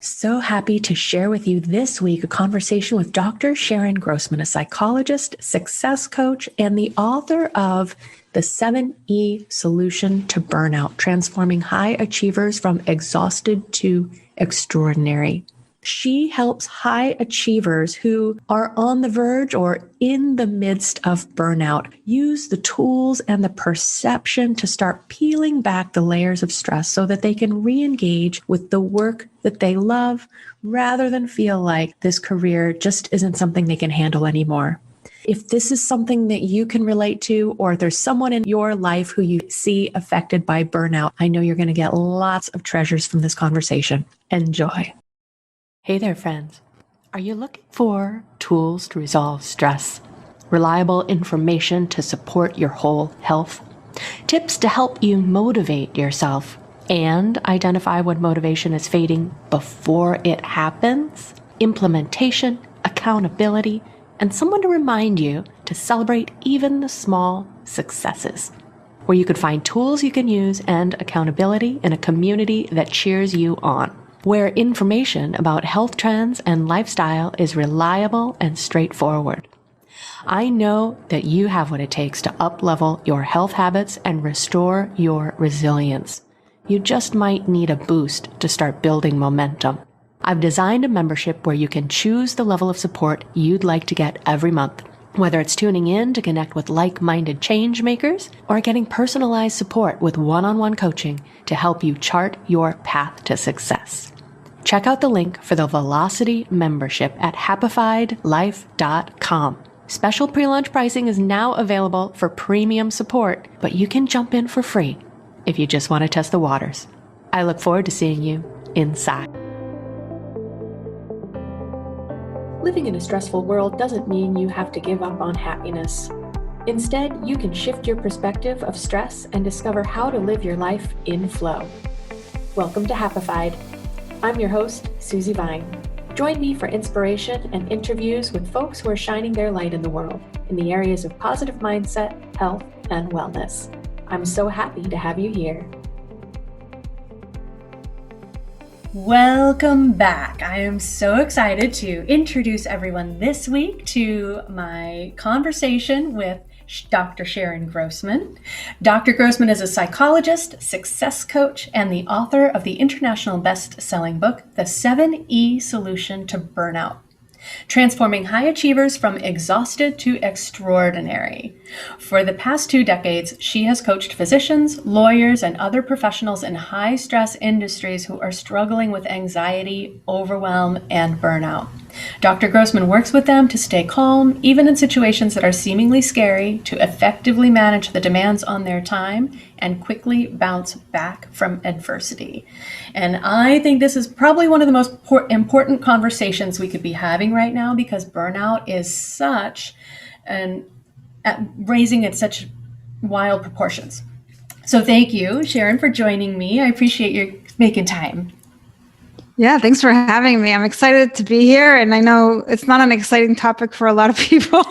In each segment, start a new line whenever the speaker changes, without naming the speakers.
So happy to share with you this week a conversation with Dr. Sharon Grossman, a psychologist, success coach, and the author of The 7E Solution to Burnout, Transforming High Achievers from Exhausted to Extraordinary. She helps high achievers who are on the verge or in the midst of burnout use the tools and the perception to start peeling back the layers of stress so that they can re-engage with the work that they love rather than feel like this career just isn't something they can handle anymore. If this is something that you can relate to, or there's someone in your life who you see affected by burnout, I know you're going to get lots of treasures from this conversation. Enjoy. Hey there, friends. Are you looking for tools to resolve stress, reliable information to support your whole health, tips to help you motivate yourself, and identify when motivation is fading before it happens, implementation, accountability, and someone to remind you to celebrate even the small successes, where you could find tools you can use and accountability in a community that cheers you on, where information about health trends and lifestyle is reliable and straightforward. I know that you have what it takes to up-level your health habits and restore your resilience. You just might need a boost to start building momentum. I've designed a membership where you can choose the level of support you'd like to get every month, whether it's tuning in to connect with like-minded change makers or getting personalized support with one-on-one coaching to help you chart your path to success. Check out the link for the Velocity membership at happifiedlife.com. Special pre-launch pricing is now available for premium support, but you can jump in for free if you just want to test the waters. I look forward to seeing you inside. Living in a stressful world doesn't mean you have to give up on happiness. Instead, you can shift your perspective of stress and discover how to live your life in flow. Welcome to Happified. I'm your host, Susi Vine. Join me for inspiration and interviews with folks who are shining their light in the world in the areas of positive mindset, health, and wellness. I'm so happy to have you here. Welcome back. I am so excited to introduce everyone this week to my conversation with Dr. Sharon Grossman. Dr. Grossman is a psychologist, success coach, and the author of the international best-selling book, The 7E Solution to Burnout, Transforming High Achievers from Exhausted to Extraordinary. For the past 2 decades, she has coached physicians, lawyers, and other professionals in high-stress industries who are struggling with anxiety, overwhelm, and burnout. Dr. Grossman works with them to stay calm, even in situations that are seemingly scary, to effectively manage the demands on their time, and quickly bounce back from adversity. And I think this is probably one of the most important conversations we could be having right now, because burnout is raising at such wild proportions. So thank you, Sharon, for joining me. I appreciate you making time.
Yeah, thanks for having me. I'm excited to be here. And I know it's not an exciting topic for a lot of people,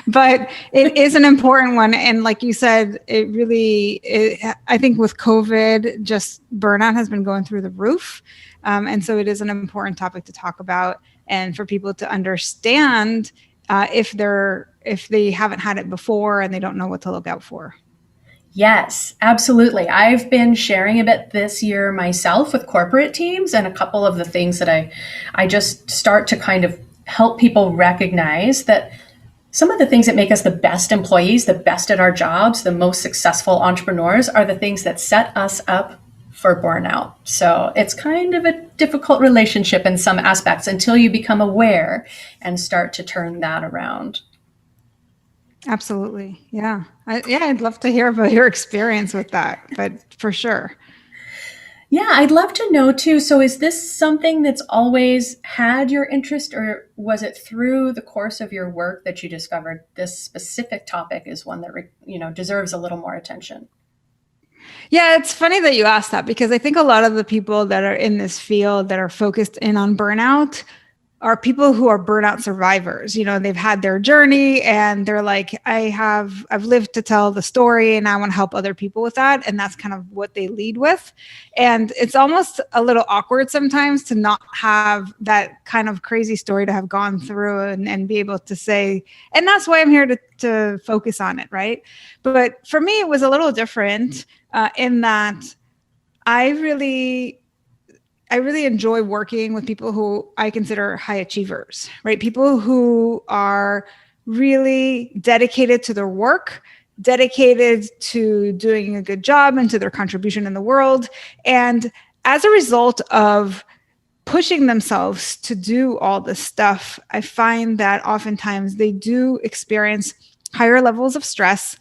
but it is an important one. And like you said, I think with COVID, just burnout has been going through the roof. And so it is an important topic to talk about and for people to understand if they haven't had it before and they don't know what to look out for.
Yes, absolutely. I've been sharing a bit this year myself with corporate teams, and a couple of the things that I just start to kind of help people recognize that some of the things that make us the best employees, the best at our jobs, the most successful entrepreneurs are the things that set us up for burnout. So it's kind of a difficult relationship in some aspects until you become aware and start to turn that around.
Absolutely. Yeah. I'd love to hear about your experience with that, but for sure.
Yeah, I'd love to know too. So is this something that's always had your interest, or was it through the course of your work that you discovered this specific topic is one that, deserves a little more attention?
Yeah, it's funny that you asked that, because I think a lot of the people that are in this field that are focused in on burnout are people who are burnout survivors. They've had their journey and they're like, I've lived to tell the story and I want to help other people with that. And that's kind of what they lead with. And it's almost a little awkward sometimes to not have that kind of crazy story to have gone through and be able to say, and that's why I'm here to focus on it. Right. But for me, it was a little different in that I really enjoy working with people who I consider high achievers, right? People who are really dedicated to their work, dedicated to doing a good job and to their contribution in the world. And as a result of pushing themselves to do all this stuff, I find that oftentimes they do experience higher levels of stress,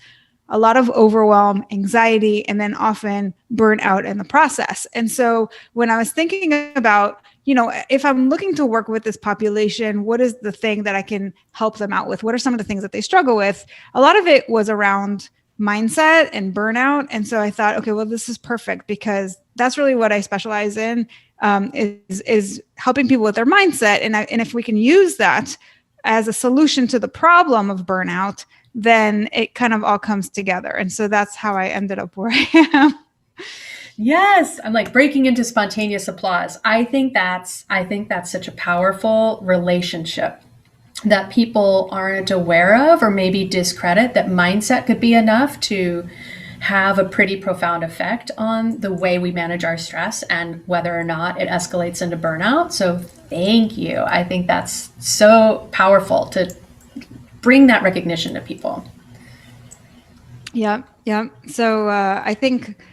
a lot of overwhelm, anxiety, and then often burnout in the process. And so when I was thinking about, if I'm looking to work with this population, what is the thing that I can help them out with? What are some of the things that they struggle with? A lot of it was around mindset and burnout. And so I thought, okay, well, this is perfect because that's really what I specialize in, is helping people with their mindset. And if we can use that as a solution to the problem of burnout, then it kind of all comes together. And so that's how I ended up where I am.
Yes. I'm like breaking into spontaneous applause. I think that's such a powerful relationship that people aren't aware of or maybe discredit, that mindset could be enough to have a pretty profound effect on the way we manage our stress and whether or not it escalates into burnout. So thank you. I think that's so powerful to bring that recognition to people.
Yeah. So I think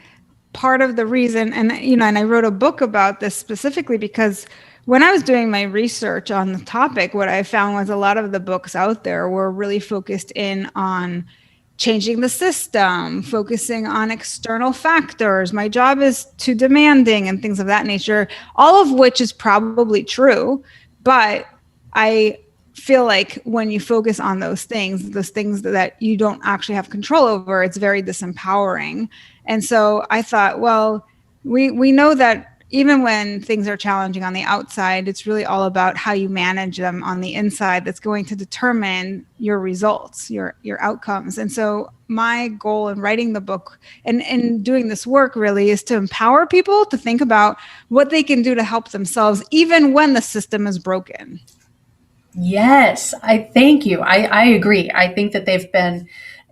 part of the reason, and I wrote a book about this specifically because when I was doing my research on the topic, what I found was a lot of the books out there were really focused in on changing the system, focusing on external factors. My job is too demanding and things of that nature, all of which is probably true. But I feel like when you focus on those things that you don't actually have control over, it's very disempowering. And so I thought, well, we know that even when things are challenging on the outside, it's really all about how you manage them on the inside that's going to determine your results, your outcomes. And so my goal in writing the book and doing this work really is to empower people to think about what they can do to help themselves, even when the system is broken.
Yes, I thank you. I agree. I think that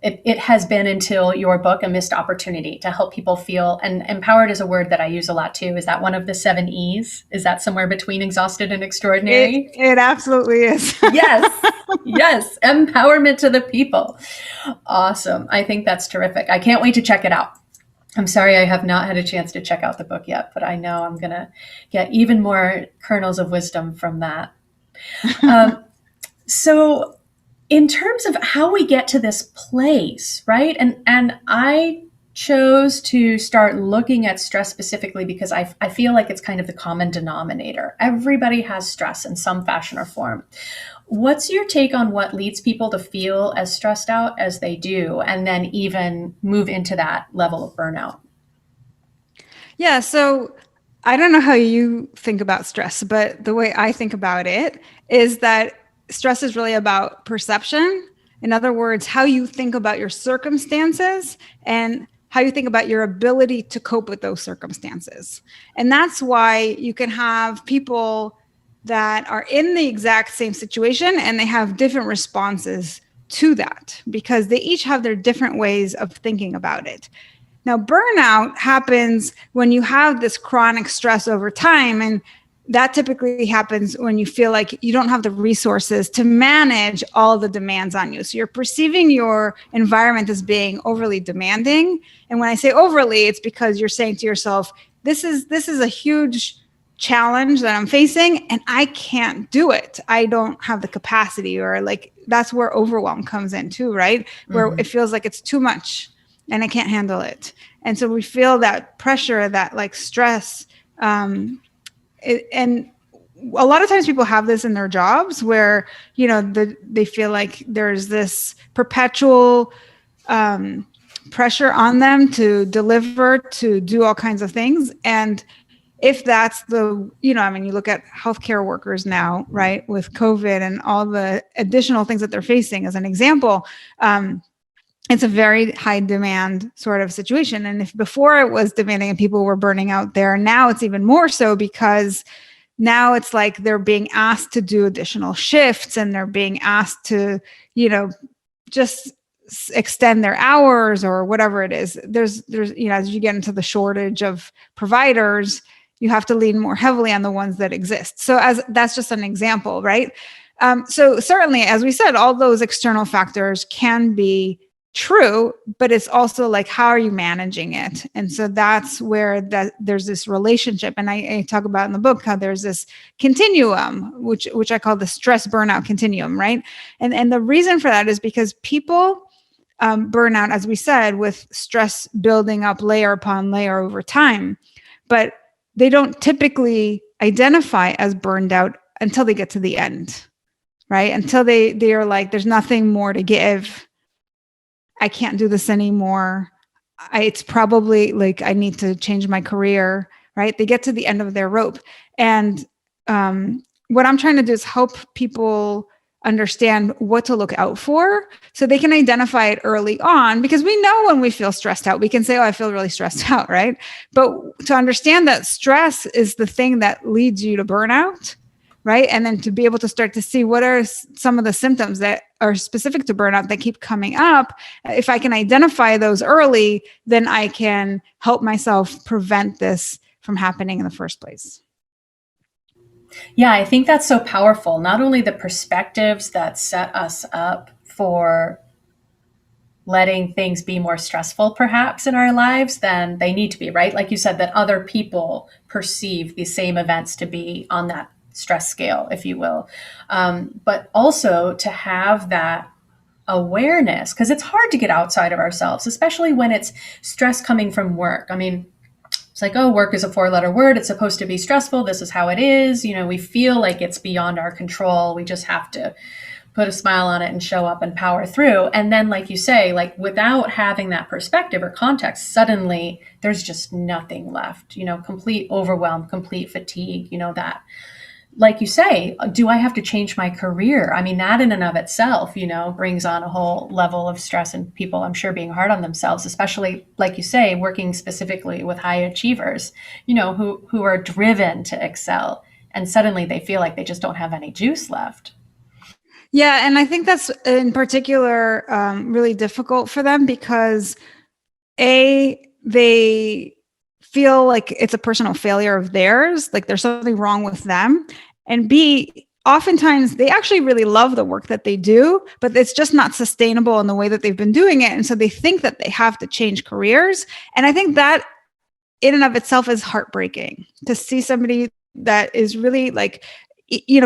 it has been until your book a missed opportunity to help people feel, and empowered is a word that I use a lot too. Is that one of the 7 E's? Is that somewhere between exhausted and extraordinary?
It absolutely is.
Yes. Empowerment to the people. Awesome. I think that's terrific. I can't wait to check it out. I'm sorry I have not had a chance to check out the book yet, but I know I'm going to get even more kernels of wisdom from that. So in terms of how we get to this place, right? And I chose to start looking at stress specifically because I feel like it's kind of the common denominator. Everybody has stress in some fashion or form. What's your take on what leads people to feel as stressed out as they do, and then even move into that level of burnout?
Yeah, so I don't know how you think about stress, but the way I think about it is that stress is really about perception. In other words, how you think about your circumstances and how you think about your ability to cope with those circumstances. And that's why you can have people that are in the exact same situation and they have different responses to that because they each have their different ways of thinking about it. Now, burnout happens when you have this chronic stress over time, and that typically happens when you feel like you don't have the resources to manage all the demands on you. So you're perceiving your environment as being overly demanding. And when I say overly, it's because you're saying to yourself, this is a huge challenge that I'm facing and I can't do it. I don't have the capacity, or like that's where overwhelm comes in too, right? Where it feels like it's too much and I can't handle it. And so we feel that pressure, that like stress, and a lot of times people have this in their jobs where, you know, they feel like there's this perpetual pressure on them to deliver, to do all kinds of things. And if that's the, I mean, you look at healthcare workers now, right, with COVID and all the additional things that they're facing as an example, it's a very high demand sort of situation. And if before it was demanding and people were burning out there, now it's even more so, because now it's like they're being asked to do additional shifts, and they're being asked to, just extend their hours or whatever it is. There's, as you get into the shortage of providers, you have to lean more heavily on the ones that exist. So that's just an example, right? So certainly, as we said, all those external factors can be true, but it's also like, how are you managing it? And so that's where there's this relationship. And I talk about in the book how there's this continuum, which I call the stress burnout continuum, right? And the reason for that is because people burn out, as we said, with stress building up layer upon layer over time, but they don't typically identify as burned out until they get to the end, right? Until they are like, there's nothing more to give. I can't do this anymore. It's probably like, I need to change my career, right? They get to the end of their rope. And what I'm trying to do is help people understand what to look out for so they can identify it early on, because we know when we feel stressed out, we can say, oh, I feel really stressed out, right? But to understand that stress is the thing that leads you to burnout, right? And then to be able to start to see what are some of the symptoms that are specific to burnout that keep coming up. If I can identify those early, then I can help myself prevent this from happening in the first place.
Yeah, I think that's so powerful. Not only the perspectives that set us up for letting things be more stressful perhaps in our lives than they need to be, right? Like you said, that other people perceive the same events to be on that stress scale, if you will. But also to have that awareness, because it's hard to get outside of ourselves, especially when it's stress coming from work. I mean, it's like, oh, work is a 4-letter word. It's supposed to be stressful. This is how it is. We feel like it's beyond our control. We just have to put a smile on it and show up and power through. And then, like you say, like without having that perspective or context, suddenly there's just nothing left, complete overwhelm, complete fatigue, that. Like you say, do I have to change my career? I mean, that in and of itself, brings on a whole level of stress, and people, I'm sure, being hard on themselves, especially, like you say, working specifically with high achievers, who are driven to excel, and suddenly they feel like they just don't have any juice left.
Yeah. And I think that's in particular really difficult for them because they feel like it's a personal failure of theirs, like there's something wrong with them. And B, oftentimes they actually really love the work that they do, but it's just not sustainable in the way that they've been doing it. And so they think that they have to change careers. And I think that in and of itself is heartbreaking to see somebody that is really like,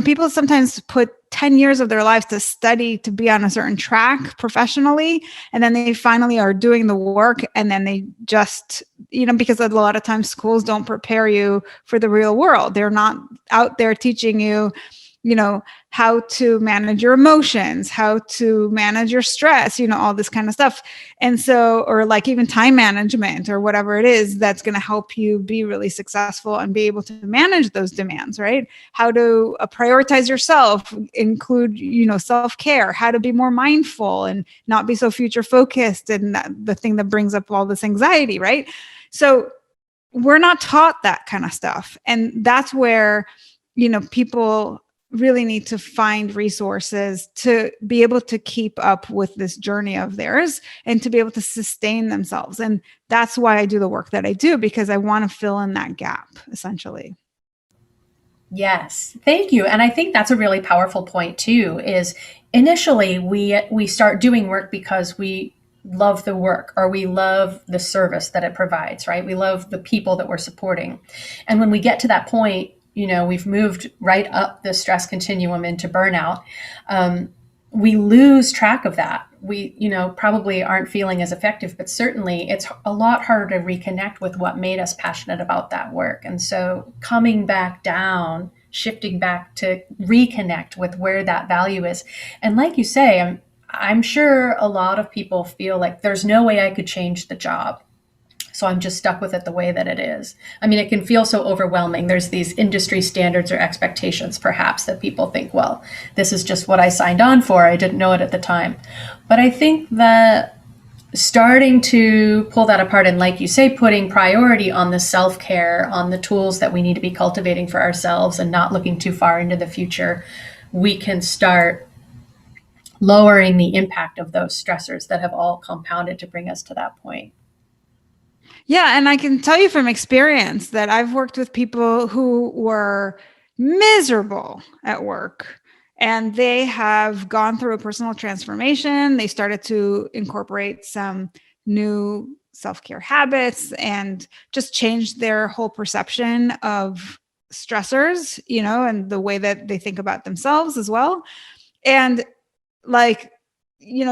people sometimes put 10 years of their lives to study to be on a certain track professionally. And then they finally are doing the work. And then they just, because a lot of times schools don't prepare you for the real world. They're not out there teaching you, how to manage your emotions, how to manage your stress, all this kind of stuff. And so, or like even time management or whatever it is that's going to help you be really successful and be able to manage those demands, right? How to prioritize yourself, include, self-care, how to be more mindful and not be so future focused, and the thing that brings up all this anxiety, right? So we're not taught that kind of stuff. And that's where, people really need to find resources to be able to keep up with this journey of theirs and to be able to sustain themselves. And that's why I do the work that I do, because I want to fill in that gap, essentially.
Yes, thank you. And I think that's a really powerful point too, is initially we start doing work because we love the work or we love the service that it provides, right? We love the people that we're supporting. And when we get to that point, we've moved right up the stress continuum into burnout. We lose track of that. We, probably aren't feeling as effective, but certainly it's a lot harder to reconnect with what made us passionate about that work. And so coming back down, shifting back to reconnect with where that value is. And like you say, I'm sure a lot of people feel like there's no way I could change the job. So I'm just stuck with it the way that it is. I mean, it can feel so overwhelming. There's these industry standards or expectations, perhaps, that people think, well, this is just what I signed on for. I didn't know it at the time. But I think that starting to pull that apart and, like you say, putting priority on the self-care, on the tools that we need to be cultivating for ourselves and not looking too far into the future, we can start lowering the impact of those stressors that have all compounded to bring us to that point.
Yeah. And I can tell you from experience that I've worked with people who were miserable at work, and they have gone through a personal transformation. They started to incorporate some new self-care habits and just changed their whole perception of stressors, and the way that they think about themselves as well. And like,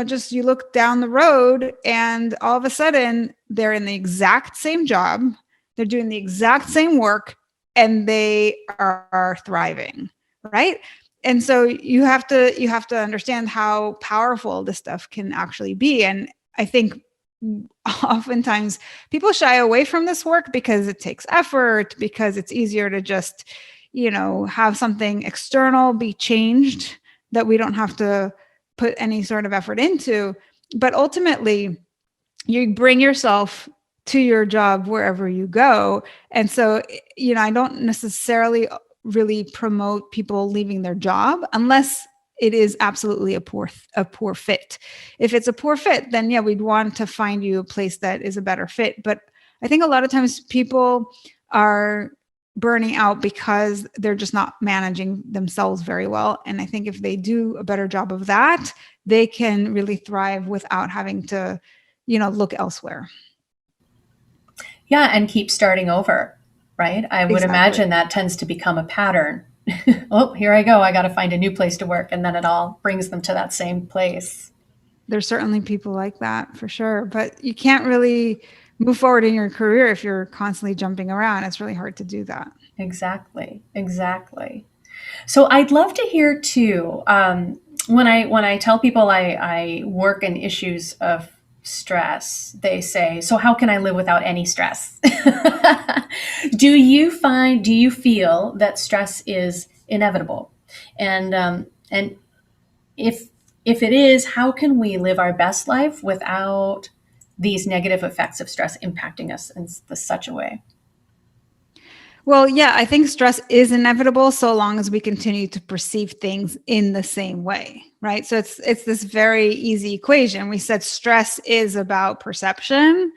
just you look down the road and all of a sudden they're in the exact same job, they're doing the exact same work, and they are thriving, right? And so you have to understand how powerful this stuff can actually be. And I think oftentimes people shy away from this work because it takes effort, because it's easier to just, have something external be changed that we don't have to put any sort of effort into. But ultimately, you bring yourself to your job wherever you go. And so, I don't necessarily really promote people leaving their job unless it is absolutely a poor fit. If it's a poor fit, then yeah, we'd want to find you a place that is a better fit. But I think a lot of times people are burning out because they're just not managing themselves very well. And I think if they do a better job of that, they can really thrive without having to, look elsewhere.
Yeah, and keep starting over, right? I would
Exactly.
imagine that tends to become a pattern. Oh, here I go. I got to find a new place to work. And then it all brings them to that same place.
There's certainly people like that for sure, but you can't really move forward in your career if you're constantly jumping around. It's really hard to do that.
Exactly. So I'd love to hear too, when I tell people I work in issues of stress, they say, so how can I live without any stress? Do you feel that stress is inevitable? And if it is, how can we live our best life without these negative effects of stress impacting us in such a way?
Well, yeah, I think stress is inevitable so long as we continue to perceive things in the same way, right? So it's this very easy equation. We said stress is about perception.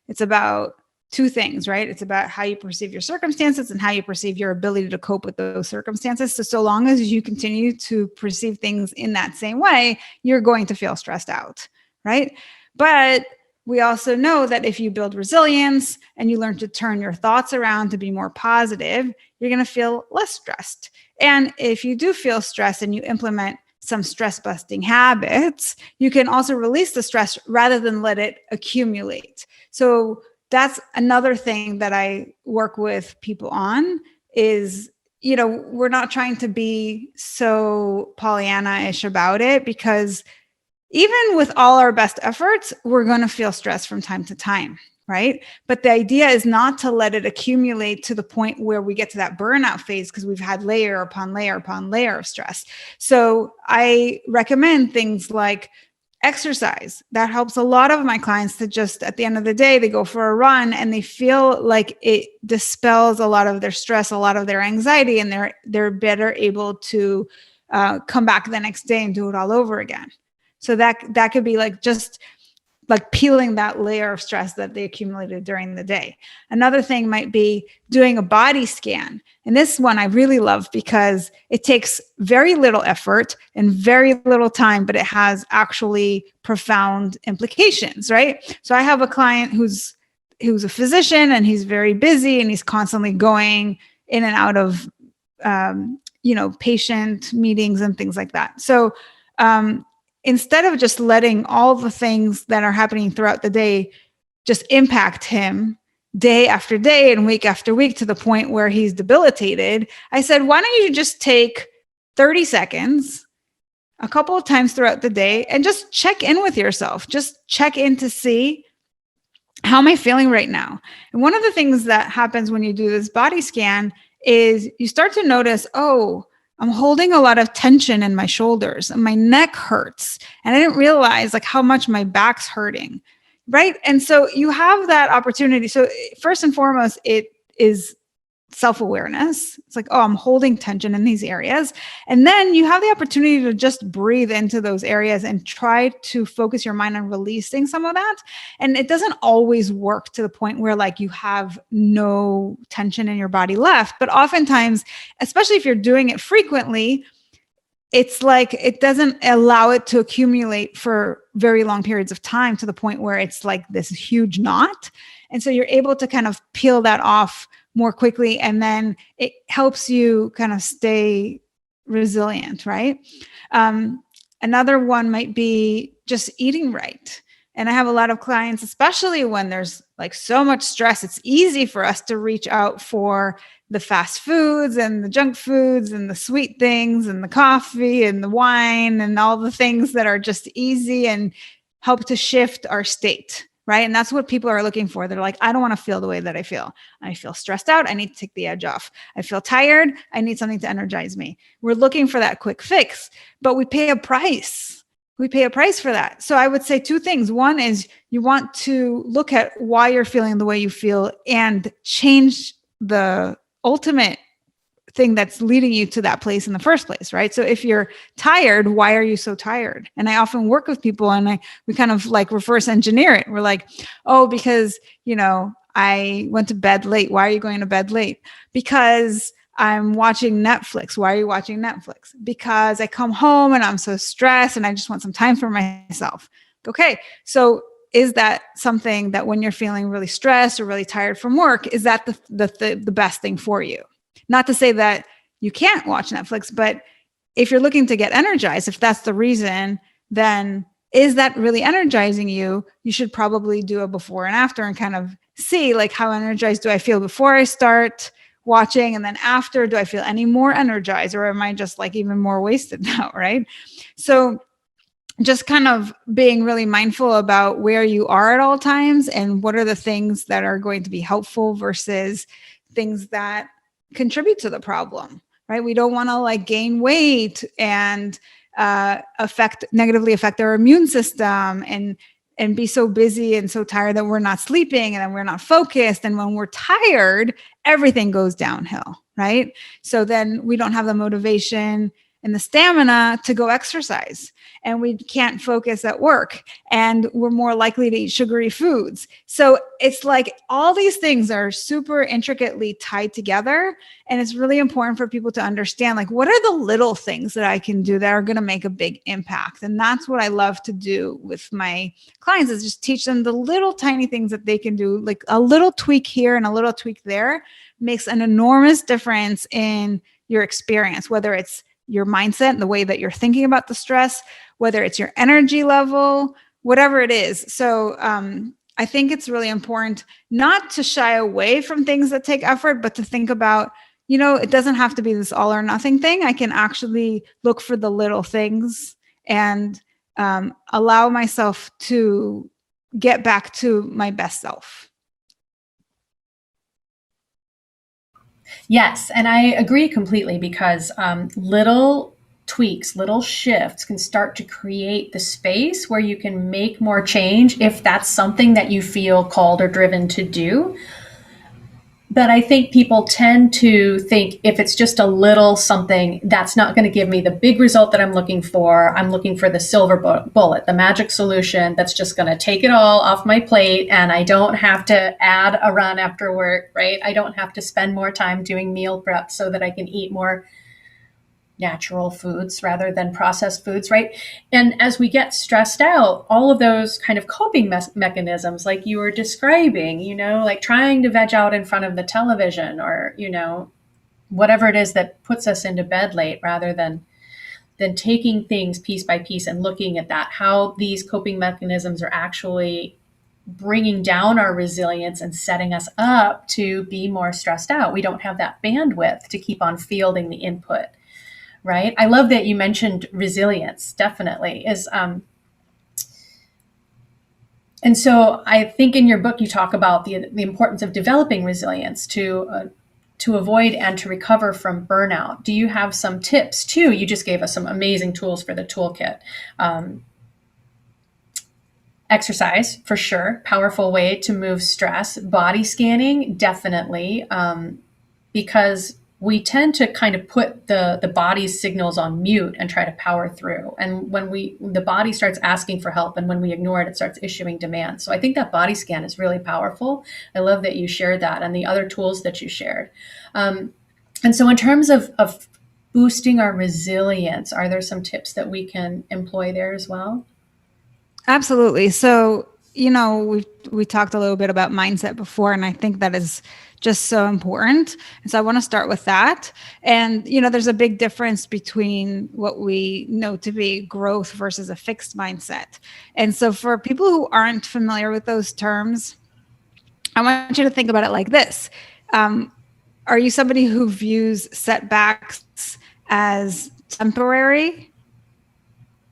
It's about two things, right? It's about how you perceive your circumstances and how you perceive your ability to cope with those circumstances. So long as you continue to perceive things in that same way, you're going to feel stressed out, right? But we also know that if you build resilience and you learn to turn your thoughts around to be more positive, you're going to feel less stressed. And if you do feel stressed and you implement some stress busting habits, you can also release the stress rather than let it accumulate. So that's another thing that I work with people on is, we're not trying to be so Pollyanna-ish about it, because even with all our best efforts, we're going to feel stress from time to time, right? But the idea is not to let it accumulate to the point where we get to that burnout phase because we've had layer upon layer upon layer of stress. So I recommend things like exercise. That helps a lot of my clients to just, at the end of the day, they go for a run and they feel like it dispels a lot of their stress, a lot of their anxiety, and they're better able to come back the next day and do it all over again. So that could be like just like peeling that layer of stress that they accumulated during the day. Another thing might be doing a body scan. And this one I really love because it takes very little effort and very little time, but it has actually profound implications, right? So I have a client who's a physician and he's very busy and he's constantly going in and out of, patient meetings and things like that. So, instead of just letting all the things that are happening throughout the day just impact him day after day and week after week to the point where he's debilitated, I said, why don't you just take 30 seconds a couple of times throughout the day and just check in with yourself. Just check in to see how am I feeling right now? And one of the things that happens when you do this body scan is you start to notice, oh, I'm holding a lot of tension in my shoulders and my neck hurts. And I didn't realize like how much my back's hurting. Right. And so you have that opportunity. So first and foremost, it is self-awareness. It's like, oh, I'm holding tension in these areas. And then you have the opportunity to just breathe into those areas and try to focus your mind on releasing some of that. And it doesn't always work to the point where like you have no tension in your body left. But oftentimes, especially if you're doing it frequently, it's like it doesn't allow it to accumulate for very long periods of time to the point where it's like this huge knot. And so you're able to kind of peel that off more quickly. And then it helps you kind of stay resilient, right? Another one might be just eating right. And I have a lot of clients, especially when there's like so much stress, it's easy for us to reach out for the fast foods and the junk foods and the sweet things and the coffee and the wine and all the things that are just easy and help to shift our state. Right. And that's what people are looking for. They're like, I don't want to feel the way that I feel. I feel stressed out. I need to take the edge off. I feel tired. I need something to energize me. We're looking for that quick fix, but we pay a price. We pay a price for that. So I would say two things. One is you want to look at why you're feeling the way you feel and change the ultimate thing that's leading you to that place in the first place, right? So if you're tired, why are you so tired? And I often work with people and we kind of like reverse engineer it. We're like, oh, because, I went to bed late. Why are you going to bed late? Because I'm watching Netflix. Why are you watching Netflix? Because I come home and I'm so stressed and I just want some time for myself. Okay. So is that something that when you're feeling really stressed or really tired from work, is that the best thing for you? Not to say that you can't watch Netflix, but if you're looking to get energized, if that's the reason, then is that really energizing you? You should probably do a before and after and kind of see like how energized do I feel before I start watching, and then after, do I feel any more energized, or am I just like even more wasted now, right? So just kind of being really mindful about where you are at all times and what are the things that are going to be helpful versus things that contribute to the problem, right? We don't want to like gain weight and negatively affect our immune system and be so busy and so tired that we're not sleeping and then we're not focused. And when we're tired, everything goes downhill, right? So then we don't have the motivation and the stamina to go exercise, and we can't focus at work, and we're more likely to eat sugary foods. So it's like all these things are super intricately tied together. And it's really important for people to understand, like, what are the little things that I can do that are going to make a big impact? And that's what I love to do with my clients, is just teach them the little tiny things that they can do. Like a little tweak here and a little tweak there makes an enormous difference in your experience, whether it's your mindset and the way that you're thinking about the stress, whether it's your energy level, whatever it is. So I think it's really important not to shy away from things that take effort, but to think about, it doesn't have to be this all or nothing thing. I can actually look for the little things and allow myself to get back to my best self.
Yes, and I agree completely, because little tweaks, little shifts can start to create the space where you can make more change if that's something that you feel called or driven to do. But I think people tend to think if it's just a little something, that's not going to give me the big result that I'm looking for. I'm looking for the silver bullet, the magic solution that's just going to take it all off my plate, and I don't have to add a run after work, right? I don't have to spend more time doing meal prep so that I can eat more natural foods rather than processed foods, right? And as we get stressed out, all of those kind of coping mechanisms, like you were describing, like trying to veg out in front of the television, or, whatever it is that puts us into bed late, rather than taking things piece by piece and looking at that, how these coping mechanisms are actually bringing down our resilience and setting us up to be more stressed out. We don't have that bandwidth to keep on fielding the input. Right. I love that you mentioned resilience. Definitely is. And so I think in your book, you talk about the importance of developing resilience to avoid and to recover from burnout. Do you have some tips too? You just gave us some amazing tools for the toolkit. Exercise, for sure, powerful way to move stress. Body scanning, definitely, because we tend to kind of put the body's signals on mute and try to power through. And when the body starts asking for help, and when we ignore it, it starts issuing demands. So I think that body scan is really powerful. I love that you shared that and the other tools that you shared. And so in terms of boosting our resilience, are there some tips that we can employ there as well?
Absolutely. So, we talked a little bit about mindset before, and I think that is just so important. And so I want to start with that. And, there's a big difference between what we know to be growth versus a fixed mindset. And so for people who aren't familiar with those terms, I want you to think about it like this. Are you somebody who views setbacks as temporary?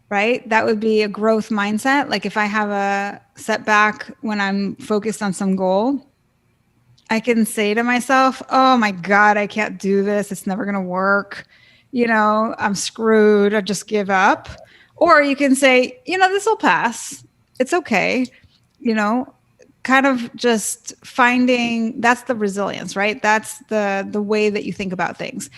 Right? That would be a growth mindset. Like if I have a setback when I'm focused on some goal, I can say to myself, oh my God, I can't do this. It's never going to work. I'm screwed. I just give up. Or you can say, this will pass. It's okay. Kind of just finding, that's the resilience, right? That's the way that you think about things.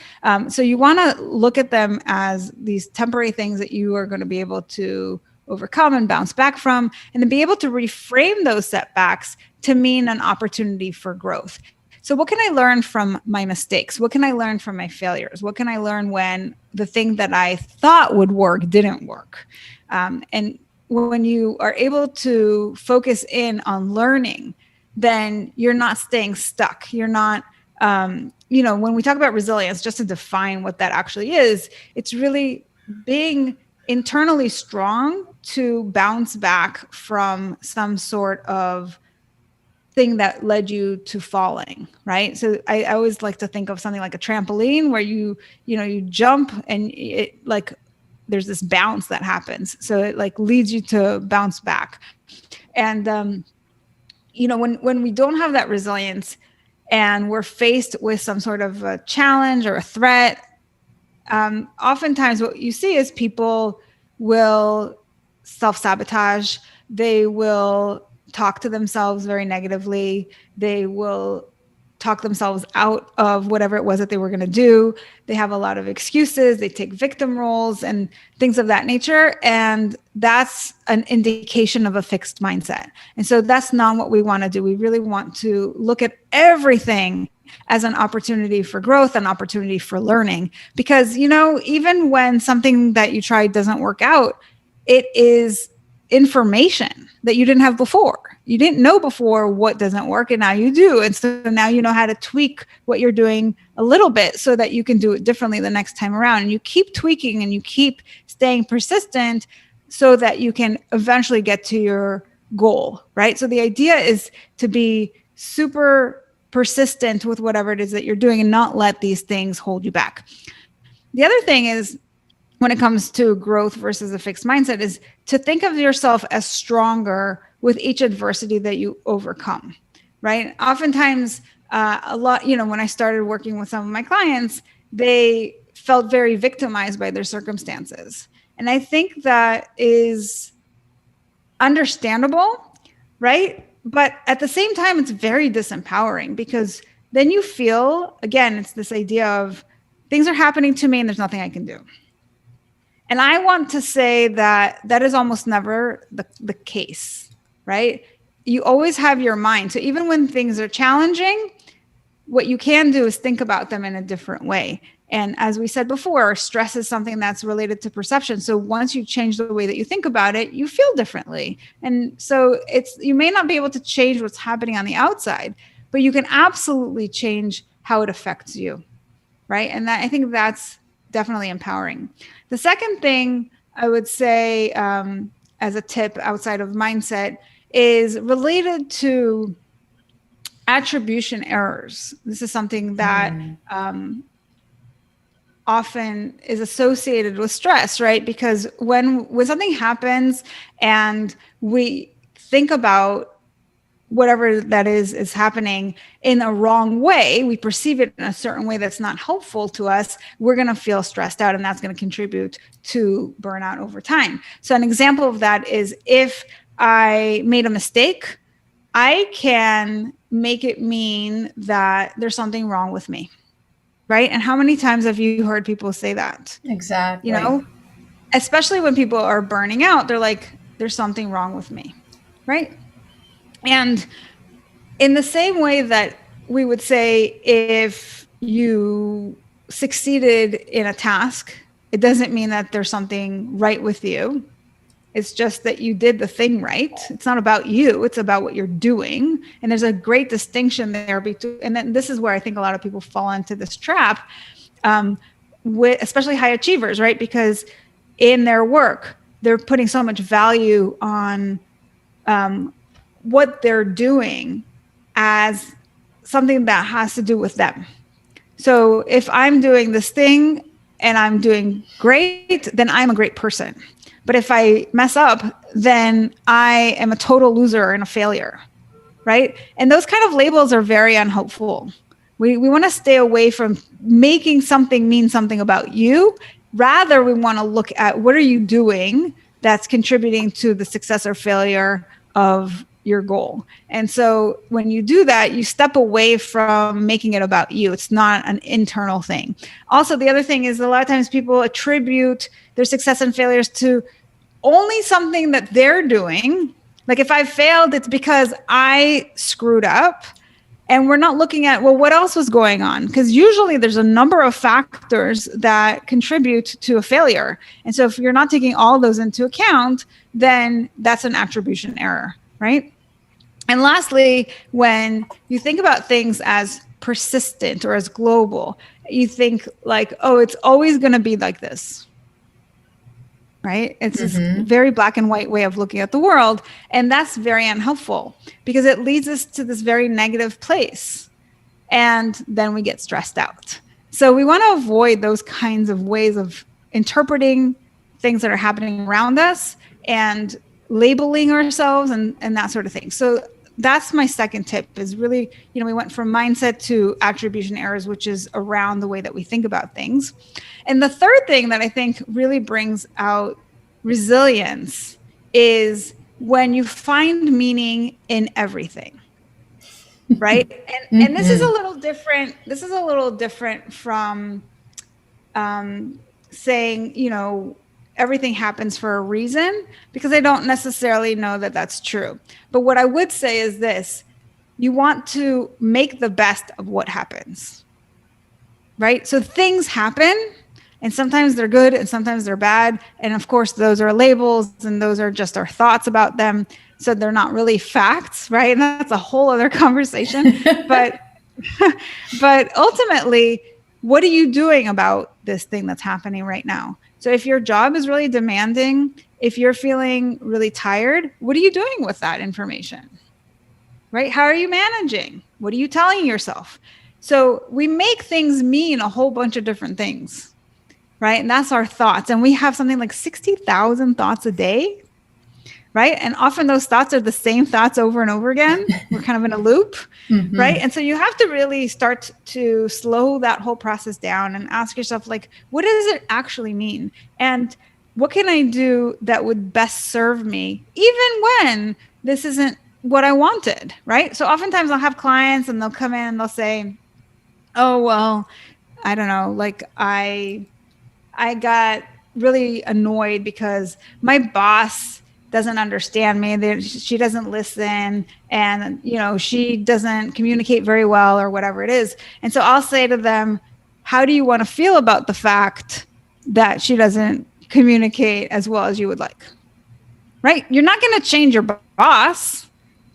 So you want to look at them as these temporary things that you are going to be able to overcome and bounce back from, and then be able to reframe those setbacks to mean an opportunity for growth. So what can I learn from my mistakes? What can I learn from my failures? What can I learn when the thing that I thought would work didn't work? And when you are able to focus in on learning, then you're not staying stuck. You're not, when we talk about resilience, just to define what that actually is, it's really being internally strong to bounce back from some sort of thing that led you to falling, right? So I always like to think of something like a trampoline where you jump and it like, there's this bounce that happens. So it like leads you to bounce back. And, when we don't have that resilience and we're faced with some sort of a challenge or a threat, oftentimes what you see is people will self-sabotage. They will talk to themselves very negatively. They will talk themselves out of whatever it was that they were going to do. They have a lot of excuses. They take victim roles and things of that nature. And that's an indication of a fixed mindset. And so that's not what we want to do. We really want to look at everything as an opportunity for growth, an opportunity for learning. Because, even when something that you tried doesn't work out, it is information that you didn't have before. You didn't know before what doesn't work, and now you do. And so now you know how to tweak what you're doing a little bit so that you can do it differently the next time around. And you keep tweaking and you keep staying persistent so that you can eventually get to your goal, right? So the idea is to be super persistent with whatever it is that you're doing and not let these things hold you back. The other thing is, when it comes to growth versus a fixed mindset, is to think of yourself as stronger with each adversity that you overcome, right? Oftentimes, a lot, when I started working with some of my clients, they felt very victimized by their circumstances. And I think that is understandable, right? But at the same time, it's very disempowering, because then you feel, again, it's this idea of things are happening to me and there's nothing I can do. And I want to say that that is almost never the case, right? You always have your mind. So even when things are challenging, what you can do is think about them in a different way. And as we said before, stress is something that's related to perception. So once you change the way that you think about it, you feel differently. And so you may not be able to change what's happening on the outside, but you can absolutely change how it affects you, right? And I think that's definitely empowering. The second thing I would say as a tip outside of mindset is related to attribution errors. This is something that often is associated with stress, right? Because when something happens and we think about whatever that is happening in a wrong way, we perceive it in a certain way that's not helpful to us, we're going to feel stressed out, and that's going to contribute to burnout over time. So an example of that is if I made a mistake, I can make it mean that there's something wrong with me, right? And how many times have you heard people say that?
Exactly.
You know, especially when people are burning out, they're like, there's something wrong with me, right? And in the same way that we would say, if you succeeded in a task, it doesn't mean that there's something right with you. It's just that you did the thing right. It's not about you. It's about what you're doing. And there's a great distinction there between, and then this is where I think a lot of people fall into this trap, with especially high achievers, right? Because in their work, they're putting so much value on what they're doing as something that has to do with them. So if I'm doing this thing and I'm doing great, then I'm a great person. But if I mess up, then I am a total loser and a failure, right? And those kind of labels are very unhelpful. We want to stay away from making something mean something about you. Rather, we want to look at what are you doing that's contributing to the success or failure of your goal. And so when you do that, you step away from making it about you. It's not an internal thing. Also, the other thing is a lot of times people attribute their success and failures to only something that they're doing. Like if I failed, it's because I screwed up. And we're not looking at, well, what else was going on? Because usually there's a number of factors that contribute to a failure. And so if you're not taking all those into account, then that's an attribution error, right? And lastly, when you think about things as persistent or as global, you think like, oh, it's always going to be like this, right? It's this very black and white way of looking at the world. And that's very unhelpful because it leads us to this very negative place. And then we get stressed out. So we want to avoid those kinds of ways of interpreting things that are happening around us and labeling ourselves and that sort of thing. So that's my second tip is really, we went from mindset to attribution errors, which is around the way that we think about things. And the third thing that I think really brings out resilience is when you find meaning in everything, right? And this is a little different. This is a little different from saying, everything happens for a reason, because I don't necessarily know that that's true. But what I would say is this: you want to make the best of what happens, right? So things happen, and sometimes they're good and sometimes they're bad. And of course, those are labels and those are just our thoughts about them. So they're not really facts, right? And that's a whole other conversation. But ultimately, what are you doing about this thing that's happening right now? So if your job is really demanding, if you're feeling really tired, what are you doing with that information, right? How are you managing? What are you telling yourself? So we make things mean a whole bunch of different things, right? And that's our thoughts. And we have something like 60,000 thoughts a day, right? And often those thoughts are the same thoughts over and over again. We're kind of in a loop, right? And so you have to really start to slow that whole process down and ask yourself, like, what does it actually mean? And what can I do that would best serve me, even when this isn't what I wanted, right? So oftentimes I'll have clients and they'll come in and they'll say, oh, well, I don't know, like I got really annoyed because my boss doesn't understand me. She doesn't listen, and she doesn't communicate very well, or whatever it is. And so I'll say to them, how do you want to feel about the fact that she doesn't communicate as well as you would like? Right? You're not going to change your boss,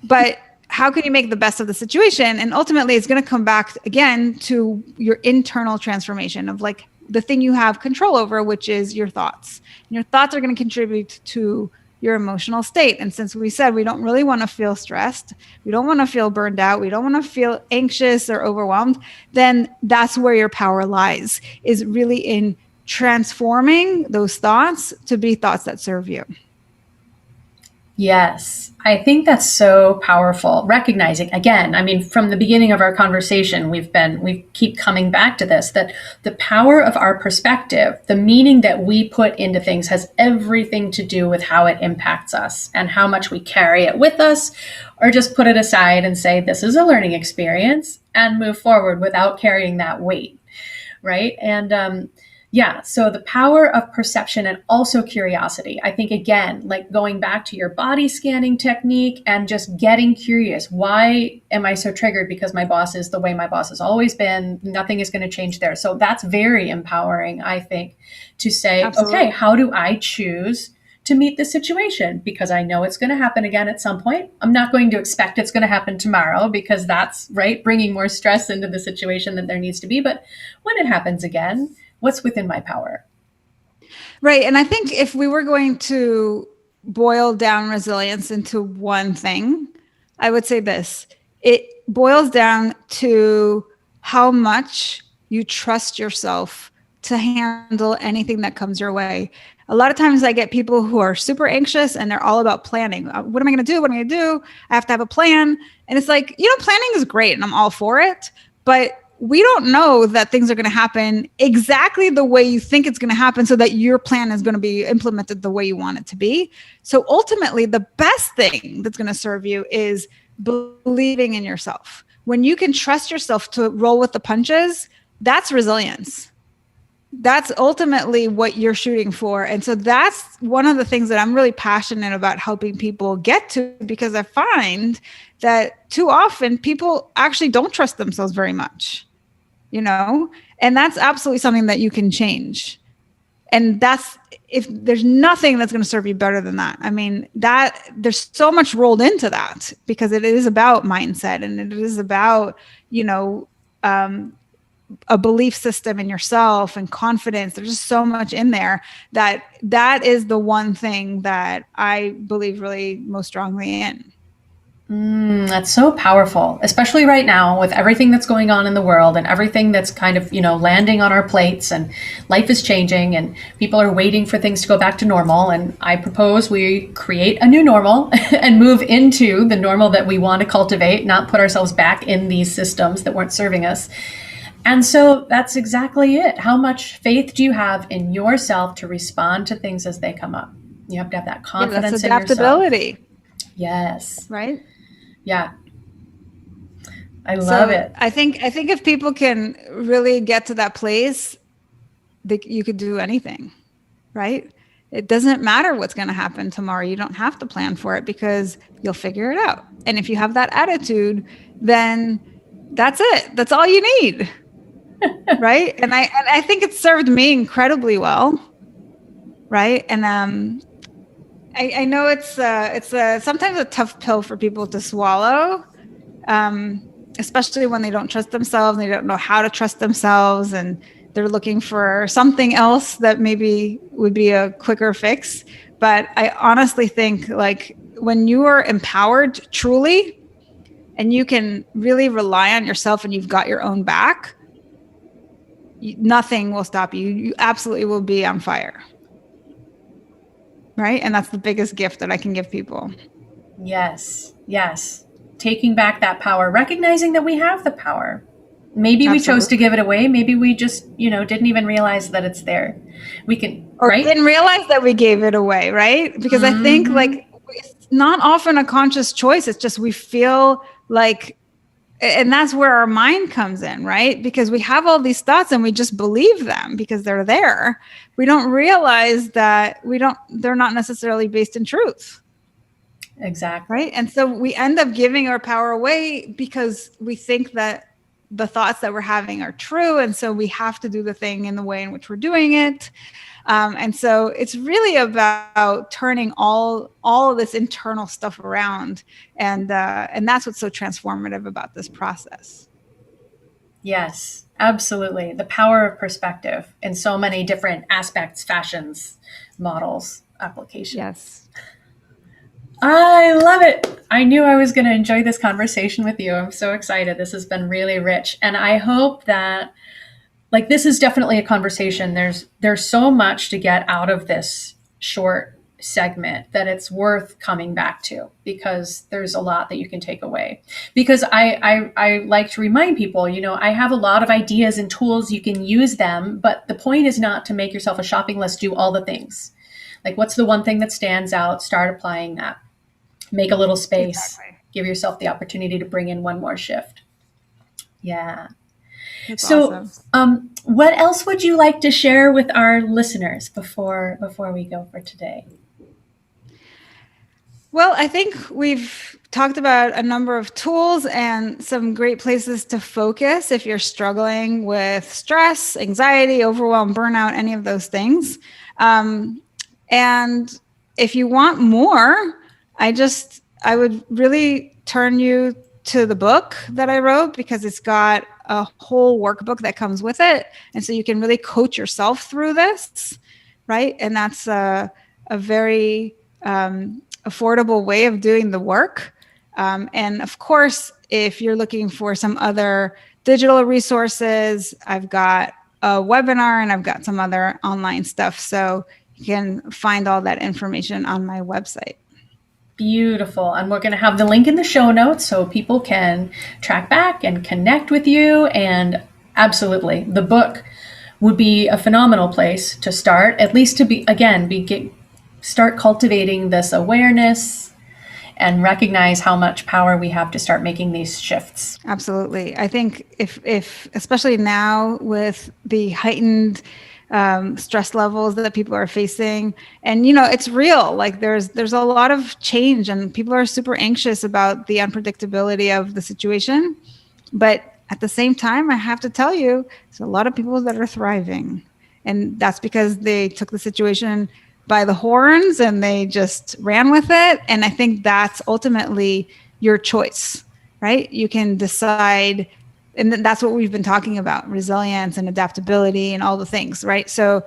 but how can you make the best of the situation? And ultimately, it's going to come back again to your internal transformation of like the thing you have control over, which is your thoughts. And your thoughts are going to contribute to your emotional state. And since we said we don't really want to feel stressed, we don't want to feel burned out, we don't want to feel anxious or overwhelmed, then that's where your power lies, is really in transforming those thoughts to be thoughts that serve you.
Yes, I think that's so powerful. Recognizing again, I mean, from the beginning of our conversation, we keep coming back to this, that the power of our perspective, the meaning that we put into things has everything to do with how it impacts us and how much we carry it with us, or just put it aside and say, this is a learning experience and move forward without carrying that weight. Right. And yeah, so the power of perception and also curiosity. I think, again, like going back to your body scanning technique and just getting curious. Why am I so triggered? Because my boss is the way my boss has always been. Nothing is going to change there. So that's very empowering, I think, to say,
Absolutely.
okay, how do I choose to meet the situation? Because I know it's going to happen again at some point. I'm not going to expect it's going to happen tomorrow, because that's right, bringing more stress into the situation than there needs to be. But when it happens again, what's within my power?
Right. And I think if we were going to boil down resilience into one thing, I would say this. It boils down to how much you trust yourself to handle anything that comes your way. A lot of times I get people who are super anxious and they're all about planning. What am I going to do? What am I going to do? I have to have a plan. And it's like, planning is great and I'm all for it. But we don't know that things are going to happen exactly the way you think it's going to happen, so that your plan is going to be implemented the way you want it to be. So ultimately, the best thing that's going to serve you is believing in yourself. When you can trust yourself to roll with the punches, that's resilience. That's ultimately what you're shooting for. And so that's one of the things that I'm really passionate about helping people get to, because I find that too often people actually don't trust themselves very much, and that's absolutely something that you can change. And that's, if there's nothing that's going to serve you better than that. I mean, that there's so much rolled into that, because it is about mindset and it is about, a belief system in yourself and confidence. There's just so much in there that is the one thing that I believe really most strongly in.
That's so powerful, especially right now with everything that's going on in the world and everything that's kind of, landing on our plates, and life is changing and people are waiting for things to go back to normal. And I propose we create a new normal and move into the normal that we want to cultivate, not put ourselves back in these systems that weren't serving us. And so that's exactly it. How much faith do you have in yourself to respond to things as they come up? You have to have that confidence
that's
in yourself.
adaptability.
Yes.
Right?
Yeah. I love it.
I think if people can really get to that place, you could do anything, right? It doesn't matter what's going to happen tomorrow. You don't have to plan for it, because you'll figure it out. And if you have that attitude, then that's it. That's all you need. Right. And I think it served me incredibly well. Right. And I know it's sometimes a tough pill for people to swallow, especially when they don't trust themselves and they don't know how to trust themselves, and they're looking for something else that maybe would be a quicker fix. But I honestly think, like, when you are empowered truly and you can really rely on yourself and you've got your own back, nothing will stop you. You absolutely will be on fire. Right? And that's the biggest gift that I can give people.
Yes. Yes. Taking back that power, recognizing that we have the power. Maybe we chose to give it away. Maybe we just, didn't even realize that it's there. We can,
or
right?
Didn't realize that we gave it away, right? Because I think, like, it's not often a conscious choice. It's just we feel like, and that's where our mind comes in, right? Because we have all these thoughts and we just believe them because they're there. We don't realize that they're not necessarily based in truth.
Exactly.
Right. And so we end up giving our power away because we think that the thoughts that we're having are true. And so we have to do the thing in the way in which we're doing it. And so it's really about turning all of this internal stuff around. And that's what's so transformative about this process.
Yes, absolutely. The power of perspective in so many different aspects, fashions, models, applications.
Yes.
I love it. I knew I was going to enjoy this conversation with you. I'm so excited. This has been really rich. And I hope that, like, this is definitely a conversation. There's so much to get out of this short segment that it's worth coming back to, because there's a lot that you can take away. Because I like to remind people, I have a lot of ideas and tools, you can use them, but the point is not to make yourself a shopping list, do all the things. Like, what's the one thing that stands out? Start applying that. Make a little space.
Exactly.
Give yourself the opportunity to bring in one more shift. Yeah.
That's
so
awesome.
What else would you like to share with our listeners before we go for today?
Well, I think we've talked about a number of tools and some great places to focus if you're struggling with stress, anxiety, overwhelm, burnout, any of those things. And if you want more, I would really turn you to the book that I wrote, because it's got a whole workbook that comes with it. And so you can really coach yourself through this, right? And that's a very affordable way of doing the work. And of course, if you're looking for some other digital resources, I've got a webinar and I've got some other online stuff. So you can find all that information on my website.
Beautiful. And we're going to have the link in the show notes so people can track back and connect with you. And absolutely, the book would be a phenomenal place to start, at least to start cultivating this awareness and recognize how much power we have to start making these shifts.
Absolutely. I think if especially now with the heightened stress levels that people are facing, and it's real, like there's a lot of change and people are super anxious about the unpredictability of the situation. But at the same time, I have to tell you, there's a lot of people that are thriving, and that's because they took the situation by the horns and they just ran with it. And I think that's ultimately your choice, right? You can decide. And that's what we've been talking about, resilience and adaptability and all the things, right? So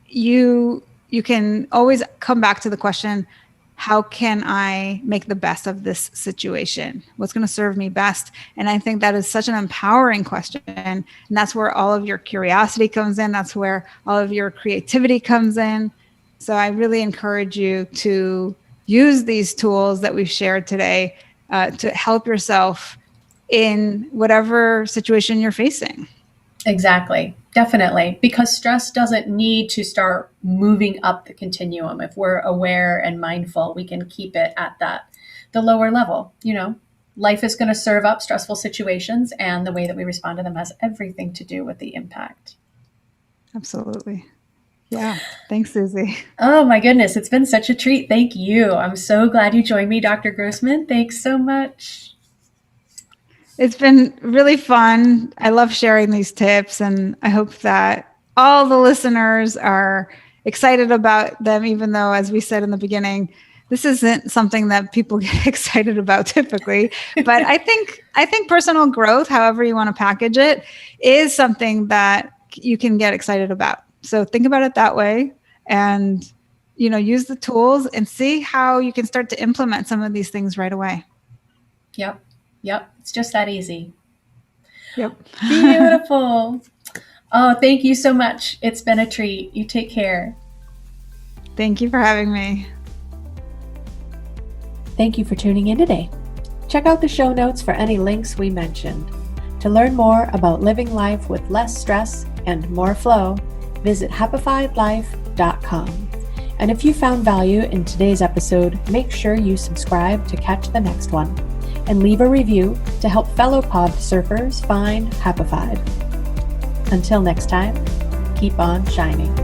you can always come back to the question, how can I make the best of this situation? What's going to serve me best? And I think that is such an empowering question. And that's where all of your curiosity comes in. That's where all of your creativity comes in. So I really encourage you to use these tools that we've shared today to help yourself in whatever situation you're facing.
Exactly. Definitely. Because stress doesn't need to start moving up the continuum. If we're aware and mindful, we can keep it at the lower level. Life is going to serve up stressful situations, and the way that we respond to them has everything to do with the impact.
Absolutely. Yeah. Thanks, Susie.
Oh my goodness. It's been such a treat. Thank you. I'm so glad you joined me, Dr. Grossman. Thanks so much.
It's been really fun. I love sharing these tips, and I hope that all the listeners are excited about them, even though, as we said in the beginning, this isn't something that people get excited about typically. But I think personal growth, however you want to package it, is something that you can get excited about. So think about it that way, and use the tools and see how you can start to implement some of these things right away.
Yep. It's just that easy.
Yep.
Beautiful. Oh, thank you so much. It's been a treat. You take care.
Thank you for having me.
Thank you for tuning in today. Check out the show notes for any links we mentioned. To learn more about living life with less stress and more flow, visit happifiedlife.com. And if you found value in today's episode, make sure you subscribe to catch the next one, and leave a review to help fellow pod surfers find Happified. Until next time, keep on shining.